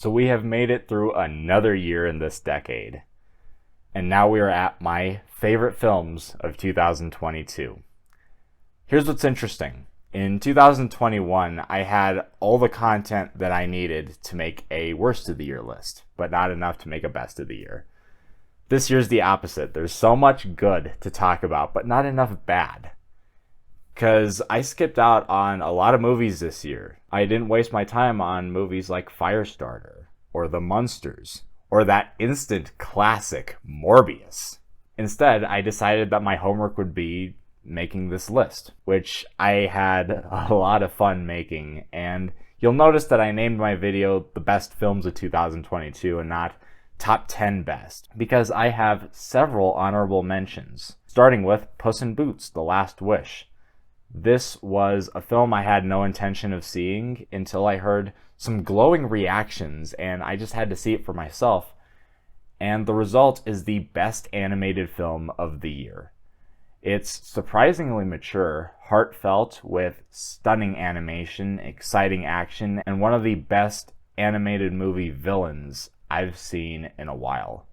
So we have made it through another year in this decade. And now we are at my favorite films of 2022. Here's what's interesting. In 2021, I had all the content that I needed to make a worst of the year list, but not enough to make a best of the year. This year's the opposite. There's so much good to talk about, but not enough bad. Because I skipped out on a lot of movies this year. I didn't waste my time on movies like Firestarter, or The Munsters, or that instant classic Morbius. Instead, I decided that my homework would be making this list, which I had a lot of fun making, and you'll notice that I named my video The Best Films of 2022 and not Top 10 Best, because I have several honorable mentions, starting with Puss in Boots: The Last Wish. This was a film I had no intention of seeing until I heard some glowing reactions, and I just had to see it for myself. And the result is the best animated film of the year. It's surprisingly mature, heartfelt, with stunning animation, exciting action, and one of the best animated movie villains I've seen in a while.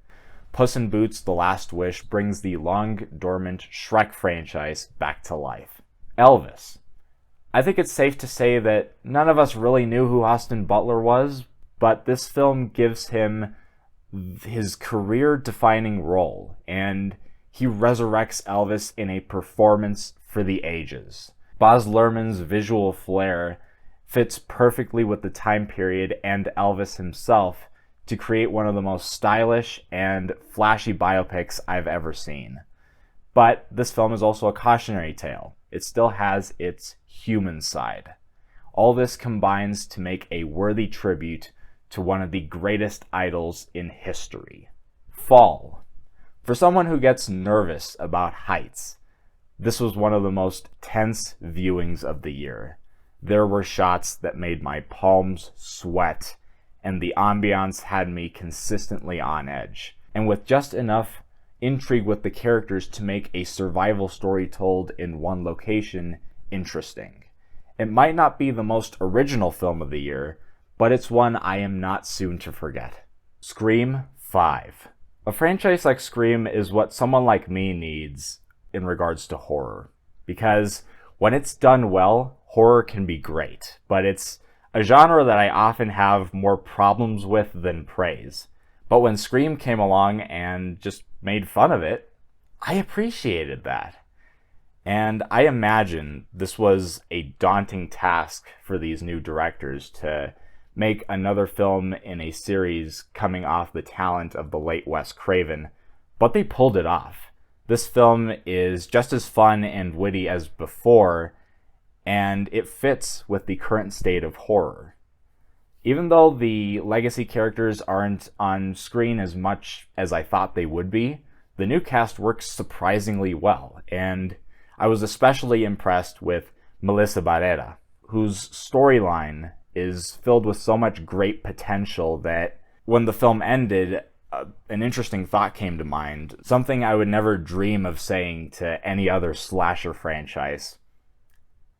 Puss in Boots: The Last Wish brings the long-dormant Shrek franchise back to life. Elvis. I think it's safe to say that none of us really knew who Austin Butler was, but this film gives him his career-defining role, and he resurrects Elvis in a performance for the ages. Baz Luhrmann's visual flair fits perfectly with the time period and Elvis himself to create one of the most stylish and flashy biopics I've ever seen. But this film is also a cautionary tale. It still has its human side. All this combines to make a worthy tribute to one of the greatest idols in history. Fall. For someone who gets nervous about heights, this was one of the most tense viewings of the year. There were shots that made my palms sweat, and the ambiance had me consistently on edge. And with just enough intrigue with the characters to make a survival story told in one location interesting. It might not be the most original film of the year, but it's one I am not soon to forget. Scream 5. A franchise like Scream is what someone like me needs in regards to horror. Because when it's done well, horror can be great, but it's a genre that I often have more problems with than praise. But when Scream came along and just made fun of it, I appreciated that. And I imagine this was a daunting task for these new directors to make another film in a series coming off the talent of the late Wes Craven, but they pulled it off. This film is just as fun and witty as before, and it fits with the current state of horror. Even though the legacy characters aren't on screen as much as I thought they would be, the new cast works surprisingly well, and I was especially impressed with Melissa Barrera, whose storyline is filled with so much great potential that when the film ended, an interesting thought came to mind, something I would never dream of saying to any other slasher franchise.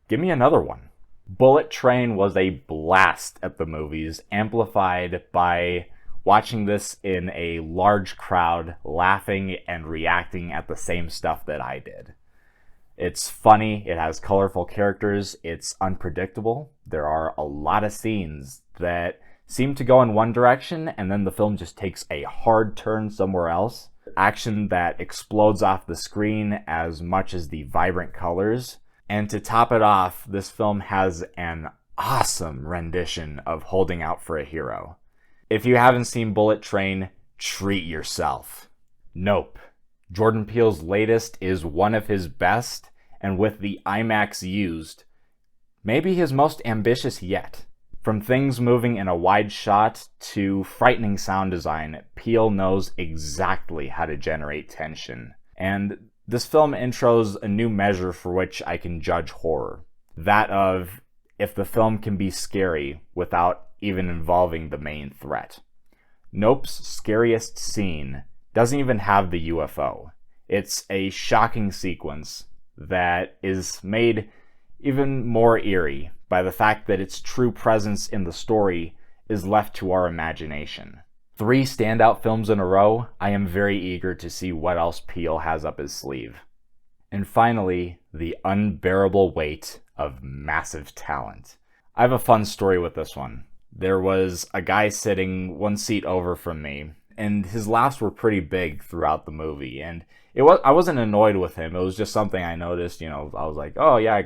Give me another one. Bullet Train was a blast at the movies, amplified by watching this in a large crowd, laughing and reacting at the same stuff that I did. It's funny, it has colorful characters, it's unpredictable. There are a lot of scenes that seem to go in one direction and then the film just takes a hard turn somewhere else. Action that explodes off the screen as much as the vibrant colors. And to top it off, this film has an awesome rendition of Holding Out for a Hero. If you haven't seen Bullet Train, treat yourself. Nope. Jordan Peele's latest is one of his best, and with the IMAX used, maybe his most ambitious yet. From things moving in a wide shot to frightening sound design, Peele knows exactly how to generate tension. And this film intros a new measure for which I can judge horror. That of if the film can be scary without even involving the main threat. Nope's scariest scene doesn't even have the UFO. It's a shocking sequence that is made even more eerie by the fact that its true presence in the story is left to our imagination. 3 standout films in a row, I am very eager to see what else Peele has up his sleeve. And finally, the unbearable weight of massive talent. I have a fun story with this one. There was a guy sitting one seat over from me, and his laughs were pretty big throughout the movie. And I wasn't annoyed with him. It was just something I noticed. I was like, oh yeah,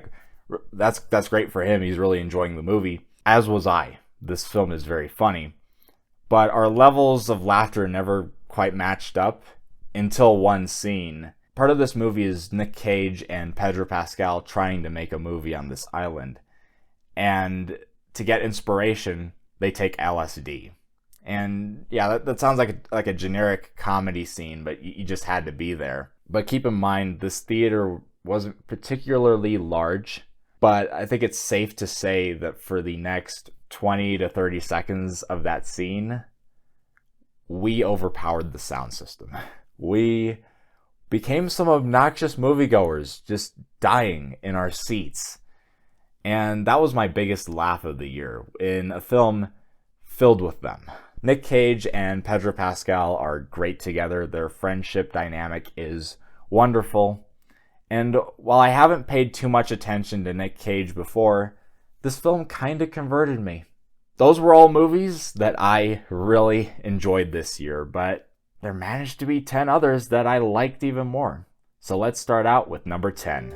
that's great for him. He's really enjoying the movie. As was I. This film is very funny. But our levels of laughter never quite matched up until one scene. Part of this movie is Nick Cage and Pedro Pascal trying to make a movie on this island. And to get inspiration, they take LSD. And yeah, that sounds like a generic comedy scene, but you just had to be there. But keep in mind, this theater wasn't particularly large, but I think it's safe to say that for the next 20 to 30 seconds of that scene, we overpowered the sound system. We became some obnoxious moviegoers, just dying in our seats. And that was my biggest laugh of the year, in a film filled with them. Nick Cage and Pedro Pascal are great together. Their friendship dynamic is wonderful. And while I haven't paid too much attention to Nick Cage before, this film kind of converted me. Those were all movies that I really enjoyed this year, but there managed to be 10 others that I liked even more. So let's start out with number 10.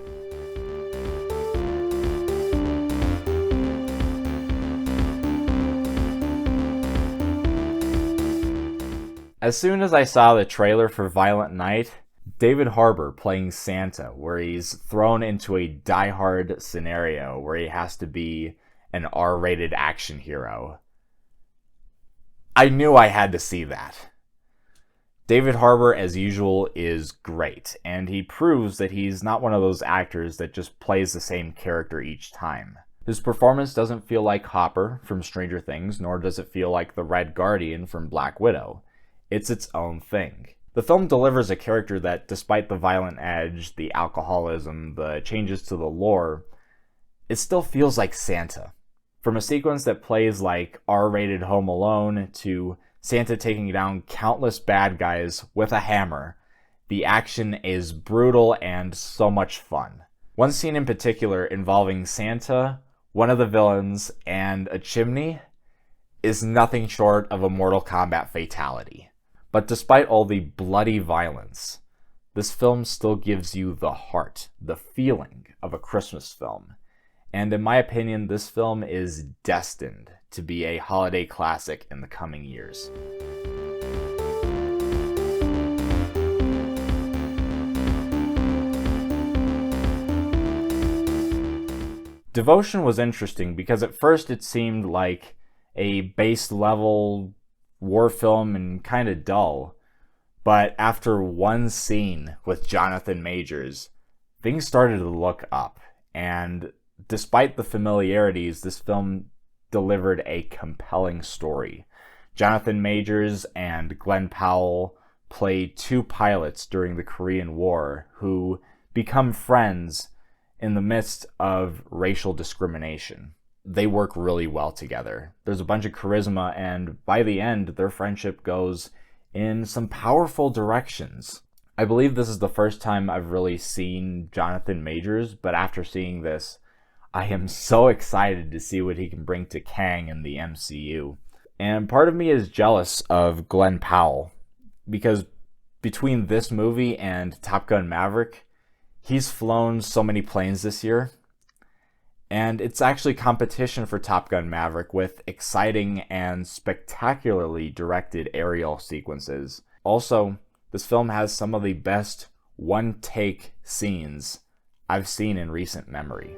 As soon as I saw the trailer for Violent Night, David Harbour playing Santa, where he's thrown into a die-hard scenario where he has to be an R-rated action hero, I knew I had to see that. David Harbour, as usual, is great, and he proves that he's not one of those actors that just plays the same character each time. His performance doesn't feel like Hopper from Stranger Things, nor does it feel like the Red Guardian from Black Widow. It's its own thing. The film delivers a character that, despite the violent edge, the alcoholism, the changes to the lore, it still feels like Santa. From a sequence that plays like R-rated Home Alone to Santa taking down countless bad guys with a hammer, the action is brutal and so much fun. One scene in particular involving Santa, one of the villains, and a chimney is nothing short of a Mortal Kombat fatality. But despite all the bloody violence, this film still gives you the heart, the feeling of a Christmas film. And in my opinion, this film is destined to be a holiday classic in the coming years. Devotion was interesting because at first it seemed like a base level war film and kind of dull. But after one scene with Jonathan Majors, things started to look up. And despite the familiarities, this film delivered a compelling story. Jonathan Majors and Glenn Powell play 2 pilots during the Korean War who become friends in the midst of racial discrimination. They work really well together. There's a bunch of charisma, and by the end, their friendship goes in some powerful directions. I believe this is the first time I've really seen Jonathan Majors, but after seeing this, I am so excited to see what he can bring to Kang in the MCU. And part of me is jealous of Glenn Powell, because between this movie and Top Gun Maverick, he's flown so many planes this year. And it's actually competition for Top Gun Maverick with exciting and spectacularly directed aerial sequences. Also, this film has some of the best one-take scenes I've seen in recent memory.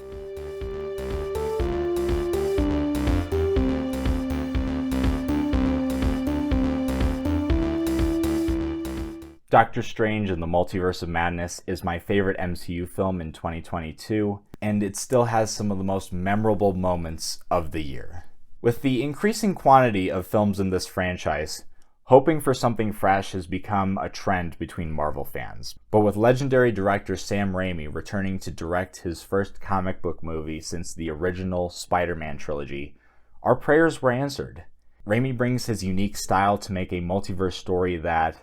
Doctor Strange and the Multiverse of Madness is my favorite MCU film in 2022, and it still has some of the most memorable moments of the year. With the increasing quantity of films in this franchise, hoping for something fresh has become a trend between Marvel fans. But with legendary director Sam Raimi returning to direct his first comic book movie since the original Spider-Man trilogy, our prayers were answered. Raimi brings his unique style to make a multiverse story that,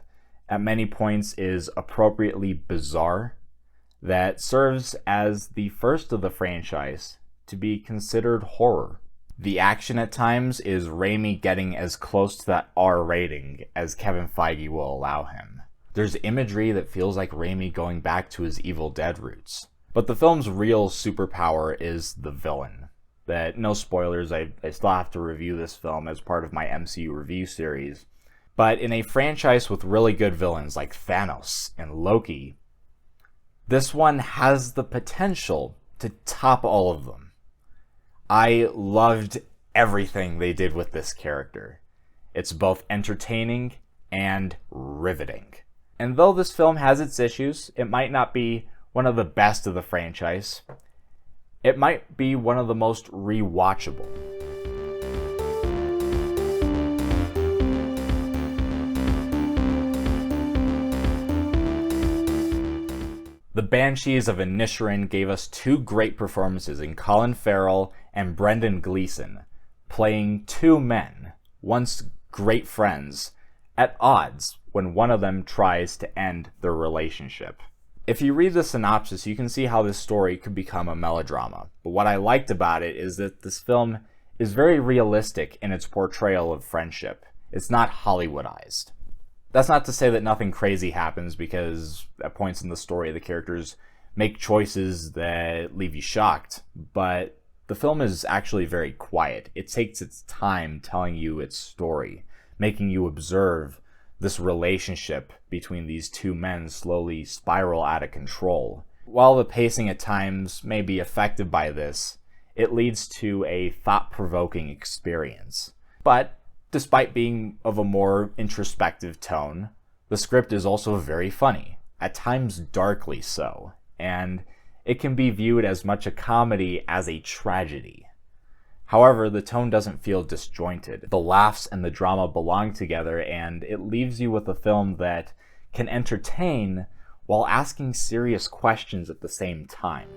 at many points, is appropriately bizarre, that serves as the first of the franchise to be considered horror. The action at times is Raimi getting as close to that R rating as Kevin Feige will allow him. There's imagery that feels like Raimi going back to his Evil Dead roots. But the film's real superpower is the villain. That, no spoilers, I still have to review this film as part of my MCU review series. But in a franchise with really good villains like Thanos and Loki, this one has the potential to top all of them. I loved everything they did with this character. It's both entertaining and riveting. And though this film has its issues, it might not be one of the best of the franchise. It might be one of the most rewatchable. The Banshees of Inisherin gave us two great performances in Colin Farrell and Brendan Gleeson, playing two men, once great friends, at odds when one of them tries to end their relationship. If you read the synopsis, you can see how this story could become a melodrama. But what I liked about it is that this film is very realistic in its portrayal of friendship. It's not Hollywoodized. That's not to say that nothing crazy happens, because at points in the story the characters make choices that leave you shocked, but the film is actually very quiet. It takes its time telling you its story, making you observe this relationship between these two men slowly spiral out of control. While the pacing at times may be affected by this, it leads to a thought-provoking experience. But despite being of a more introspective tone, the script is also very funny, at times darkly so, and it can be viewed as much a comedy as a tragedy. However, the tone doesn't feel disjointed. The laughs and the drama belong together, and it leaves you with a film that can entertain while asking serious questions at the same time.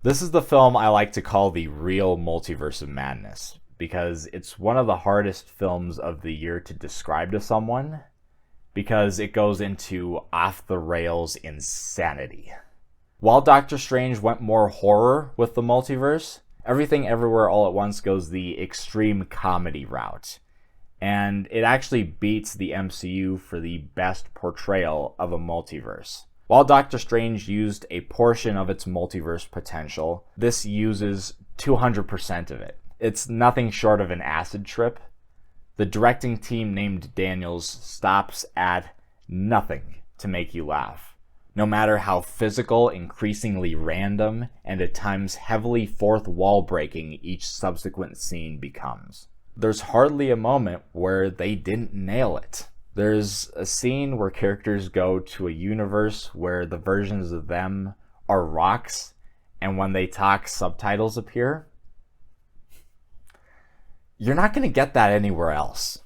This is the film I like to call the real multiverse of madness, because it's one of the hardest films of the year to describe to someone, because it goes into off-the-rails insanity. While Doctor Strange went more horror with the multiverse, Everything Everywhere All at Once goes the extreme comedy route, and it actually beats the MCU for the best portrayal of a multiverse. While Doctor Strange used a portion of its multiverse potential, this uses 200% of it. It's nothing short of an acid trip. The directing team named Daniels stops at nothing to make you laugh, no matter how physical, increasingly random, and at times heavily fourth wall breaking each subsequent scene becomes. There's hardly a moment where they didn't nail it. There's a scene where characters go to a universe where the versions of them are rocks, and when they talk, subtitles appear. You're not going to get that anywhere else.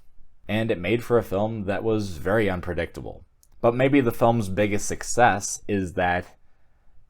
And it made for a film that was very unpredictable. But maybe the film's biggest success is that,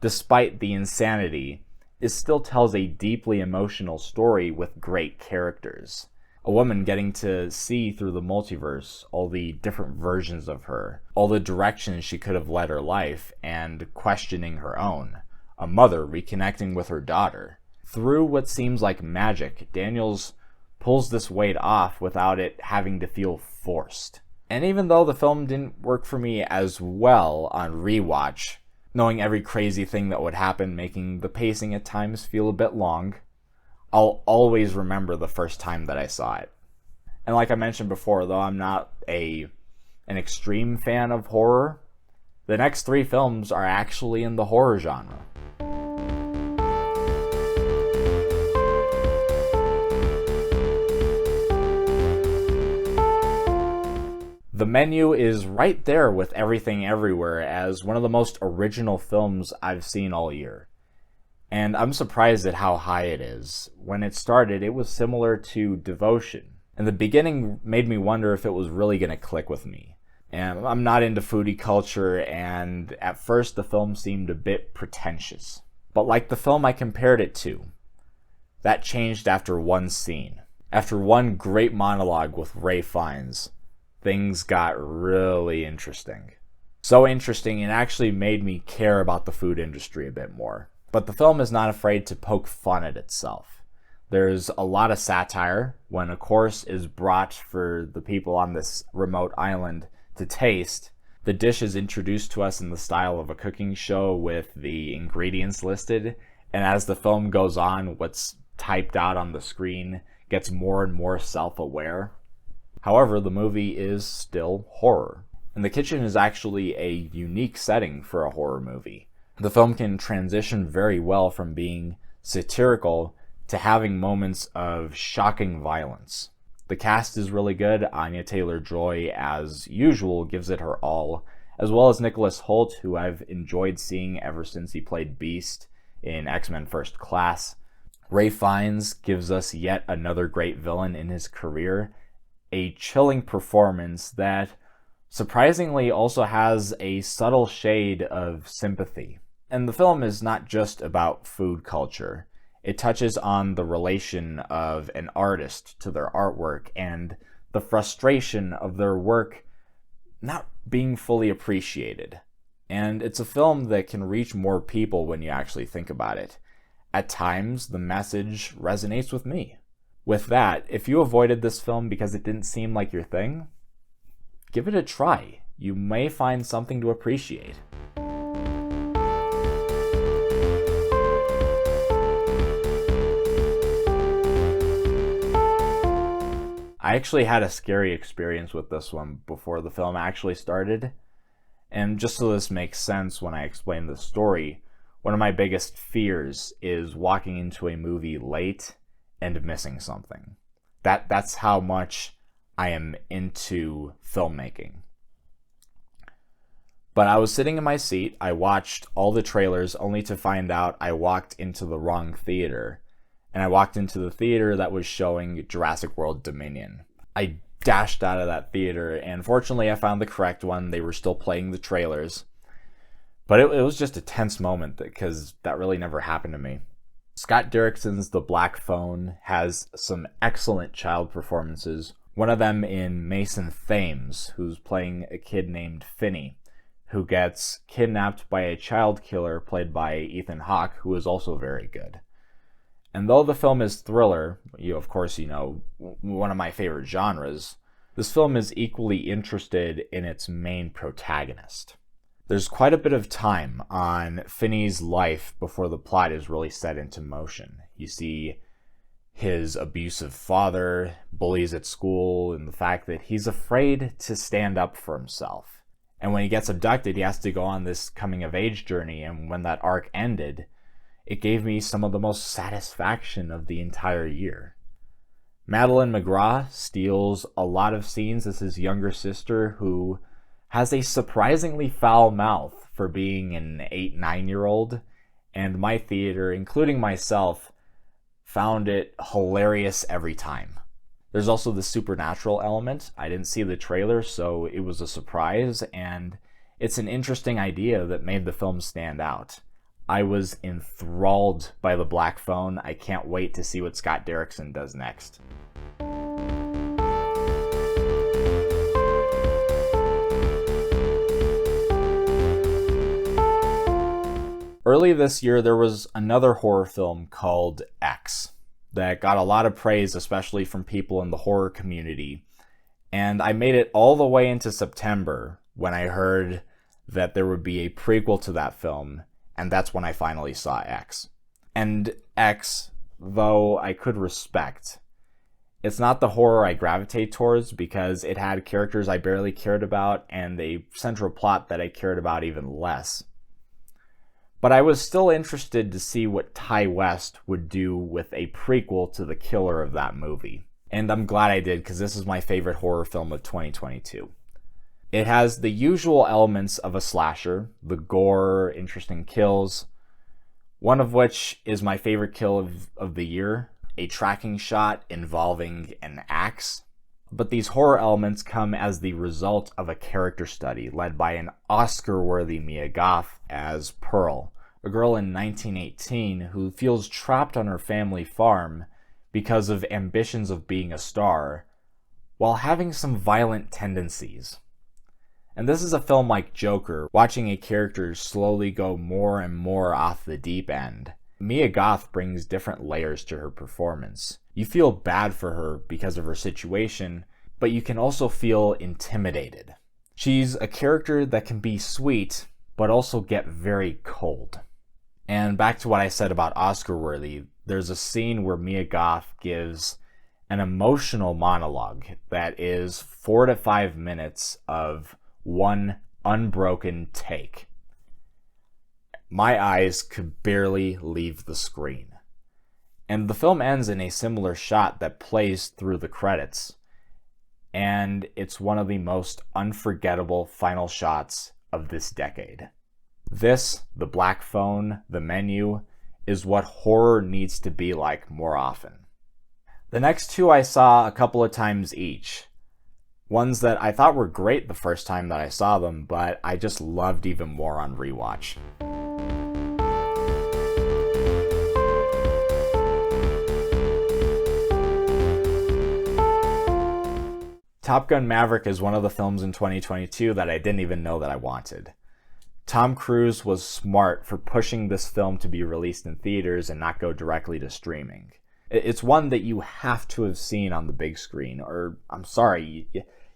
despite the insanity, it still tells a deeply emotional story with great characters. A woman getting to see through the multiverse all the different versions of her, all the directions she could have led her life, and questioning her own. A mother reconnecting with her daughter. Through what seems like magic, Daniels pulls this weight off without it having to feel forced. And even though the film didn't work for me as well on rewatch, knowing every crazy thing that would happen, making the pacing at times feel a bit long, I'll always remember the first time that I saw it. And like I mentioned before, though I'm not an extreme fan of horror, the next three films are actually in the horror genre. The menu is right there with Everything Everywhere as one of the most original films I've seen all year. And I'm surprised at how high it is. When it started, it was similar to Devotion. And the beginning made me wonder if it was really going to click with me. And I'm not into foodie culture, and at first the film seemed a bit pretentious. But like the film I compared it to, that changed after one scene. After one great monologue with Ralph Fiennes, things got really interesting. So interesting, it actually made me care about the food industry a bit more. But the film is not afraid to poke fun at itself. There's a lot of satire when a course is brought for the people on this remote island to taste. The dish is introduced to us in the style of a cooking show with the ingredients listed, and as the film goes on, what's typed out on the screen gets more and more self-aware. However, the movie is still horror, and the kitchen is actually a unique setting for a horror movie. The film can transition very well from being satirical to having moments of shocking violence. The cast is really good. Anya Taylor-Joy, as usual, gives it her all, as well as Nicholas Hoult, who I've enjoyed seeing ever since he played Beast in X-Men First Class. Ralph Fiennes gives us yet another great villain in his career, a chilling performance that surprisingly also has a subtle shade of sympathy. And the film is not just about food culture. It touches on the relation of an artist to their artwork and the frustration of their work not being fully appreciated. And it's a film that can reach more people when you actually think about it. At times, the message resonates with me. With that, if you avoided this film because it didn't seem like your thing, give it a try. You may find something to appreciate. I actually had a scary experience with this one before the film actually started. And just so this makes sense when I explain the story, one of my biggest fears is walking into a movie late and missing something. That's how much I am into filmmaking. But I was sitting in my seat, I watched all the trailers only to find out I walked into the wrong theater. And I walked into the theater that was showing Jurassic World Dominion. I dashed out of that theater, and fortunately I found the correct one. They were still playing the trailers. But it was just a tense moment because that really never happened to me. Scott Derrickson's The Black Phone has some excellent child performances. One of them in Mason Thames, who's playing a kid named Finney, who gets kidnapped by a child killer played by Ethan Hawke, who is also very good. And though the film is thriller, of course, one of my favorite genres, this film is equally interested in its main protagonist. There's quite a bit of time on Finney's life before the plot is really set into motion. You see his abusive father, bullies at school, and the fact that he's afraid to stand up for himself. And when he gets abducted, he has to go on this coming-of-age journey, and when that arc ended, it gave me some of the most satisfaction of the entire year. Madeline McGraw steals a lot of scenes as his younger sister, who has a surprisingly foul mouth for being an 8-9-year-old, and my theater, including myself, found it hilarious every time. There's also the supernatural element. I didn't see the trailer, so it was a surprise, and it's an interesting idea that made the film stand out. I was enthralled by The Black Phone. I can't wait to see what Scott Derrickson does next. Early this year, there was another horror film called X that got a lot of praise, especially from people in the horror community. And I made it all the way into September when I heard that there would be a prequel to that film, and that's when I finally saw X. And X, though I could respect, it's not the horror I gravitate towards because it had characters I barely cared about and a central plot that I cared about even less. But I was still interested to see what Ty West would do with a prequel to the killer of that movie. And I'm glad I did because this is my favorite horror film of 2022. It has the usual elements of a slasher, the gore, interesting kills, one of which is my favorite kill of the year, a tracking shot involving an axe. But these horror elements come as the result of a character study led by an Oscar-worthy Mia Goth as Pearl, a girl in 1918 who feels trapped on her family farm because of ambitions of being a star, while having some violent tendencies. And this is a film like Joker, watching a character slowly go more and more off the deep end. Mia Goth brings different layers to her performance. You feel bad for her because of her situation, but you can also feel intimidated. She's a character that can be sweet, but also get very cold. And back to what I said about Oscar-worthy, there's a scene where Mia Goth gives an emotional monologue that is 4 to 5 minutes of one unbroken take. My eyes could barely leave the screen. And the film ends in a similar shot that plays through the credits. And it's one of the most unforgettable final shots of this decade. This, the black phone, the menu, is what horror needs to be like more often. The next two I saw a couple of times each. Ones that I thought were great the first time that I saw them, but I just loved even more on rewatch. Top Gun Maverick is one of the films in 2022 that I didn't even know that I wanted. Tom Cruise was smart for pushing this film to be released in theaters and not go directly to streaming. It's one that you have to have seen on the big screen, or I'm sorry,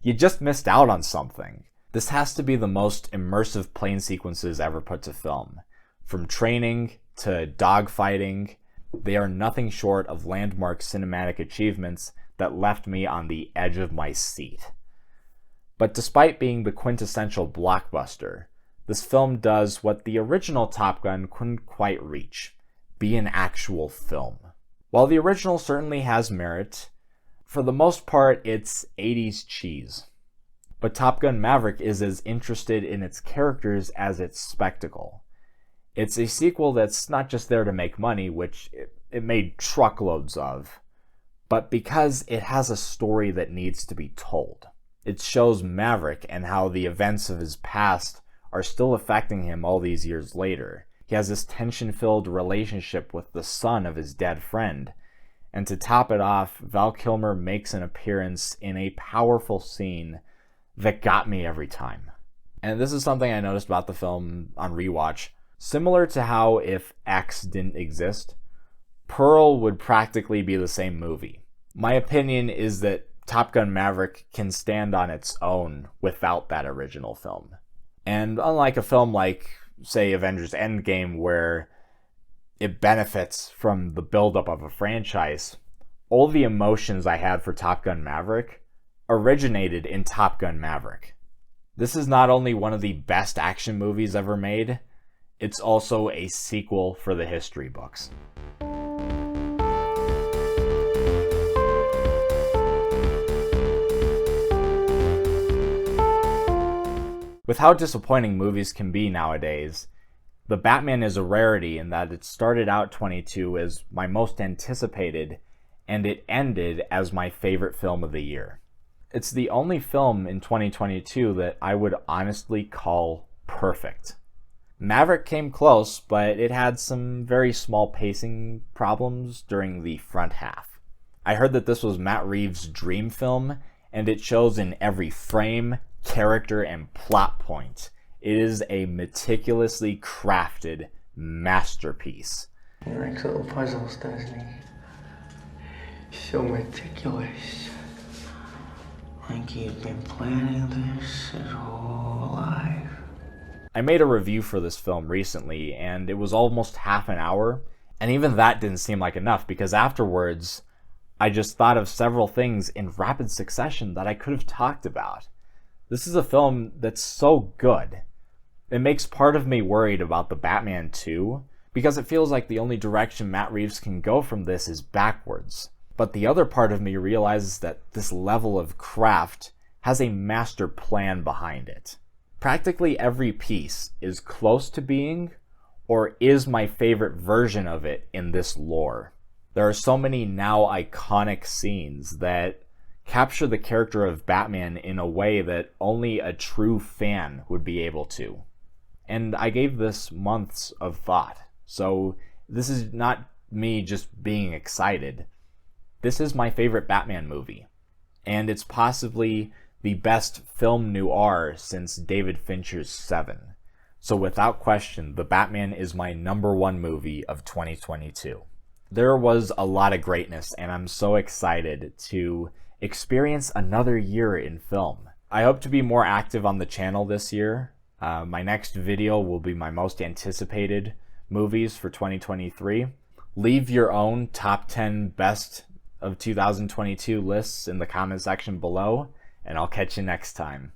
you just missed out on something. This has to be the most immersive plane sequences ever put to film. From training to dogfighting, they are nothing short of landmark cinematic achievements that left me on the edge of my seat. But despite being the quintessential blockbuster, this film does what the original Top Gun couldn't quite reach: be an actual film. While the original certainly has merit, for the most part it's 80s cheese. But Top Gun Maverick is as interested in its characters as its spectacle. It's a sequel that's not just there to make money, which it made truckloads of, but because it has a story that needs to be told. It shows Maverick and how the events of his past are still affecting him all these years later. He has this tension-filled relationship with the son of his dead friend. And to top it off, Val Kilmer makes an appearance in a powerful scene that got me every time. And this is something I noticed about the film on rewatch. Similar to how if X didn't exist, Pearl would practically be the same movie. My opinion is that Top Gun Maverick can stand on its own without that original film. And unlike a film like, say, Avengers Endgame, where it benefits from the buildup of a franchise, all the emotions I had for Top Gun Maverick originated in Top Gun Maverick. This is not only one of the best action movies ever made, it's also a sequel for the history books. With how disappointing movies can be nowadays, The Batman is a rarity in that it started out 22 as my most anticipated, and it ended as my favorite film of the year. It's the only film in 2022 that I would honestly call perfect. Maverick came close, but it had some very small pacing problems during the front half. I heard that this was Matt Reeves' dream film, and it shows in every frame, character, and plot point. It is a meticulously crafted masterpiece. He likes little puzzles, doesn't he? So meticulous. Like he's been planning this his whole life. I made a review for this film recently, and it was almost half an hour, and even that didn't seem like enough because afterwards, I just thought of several things in rapid succession that I could have talked about. This is a film that's so good. It makes part of me worried about the Batman 2, because it feels like the only direction Matt Reeves can go from this is backwards. But the other part of me realizes that this level of craft has a master plan behind it. Practically every piece is close to being, or is my favorite version of it in this lore. There are so many now iconic scenes that capture the character of Batman in a way that only a true fan would be able to. And I gave this months of thought. So this is not me just being excited. This is my favorite Batman movie. And it's possibly the best film noir since David Fincher's Seven. So without question, The Batman is my #1 movie of 2022. There was a lot of greatness, and I'm so excited to experience another year in film. I hope to be more active on the channel this year. My next video will be my most anticipated movies for 2023. Leave your own top 10 best of 2022 lists in the comment section below, and I'll catch you next time.